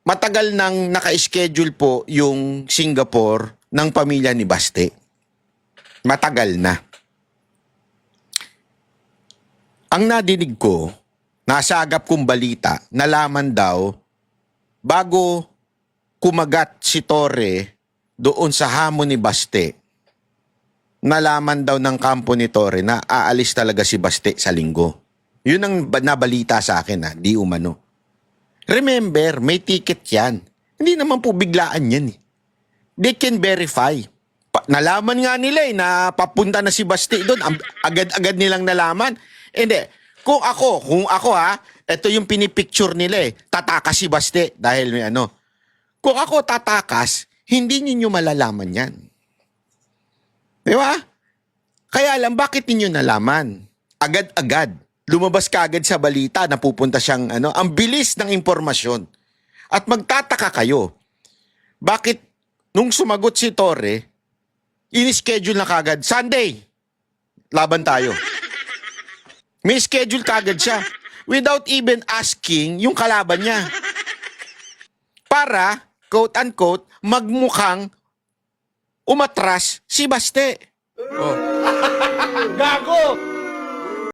matagal nang naka-schedule po yung Singapore ng pamilya ni Baste. Matagal na. Ang nadinig ko, nasa agap kong balita, nalaman daw, bago kumagat si Torre doon sa hamon ni Baste, nalaman daw ng kampo ni Torre na aalis talaga si Baste sa linggo. Yun ang nabalita sa akin, di umano. Remember, may ticket yan. Hindi naman po biglaan yan. They can verify. Nalaman nga nila na papunta na si Baste doon. Agad-agad nilang nalaman. Hindi. Kung ako ito yung pinipicture nila tatakas si Baste dahil may ano. Kung ako tatakas, hindi ninyo malalaman yan. Di ba? Kaya lang, bakit ninyo nalaman? Agad-agad. Lumabas ka agad sa balita na pupunta siyang ang bilis ng impormasyon. At magtataka kayo, bakit nung sumagot si Torre, in-schedule na kagad, Sunday, laban tayo. May schedule kagad siya without even asking yung kalaban niya. Para, quote-unquote, magmukhang umatras si Baste. Oh. Gago!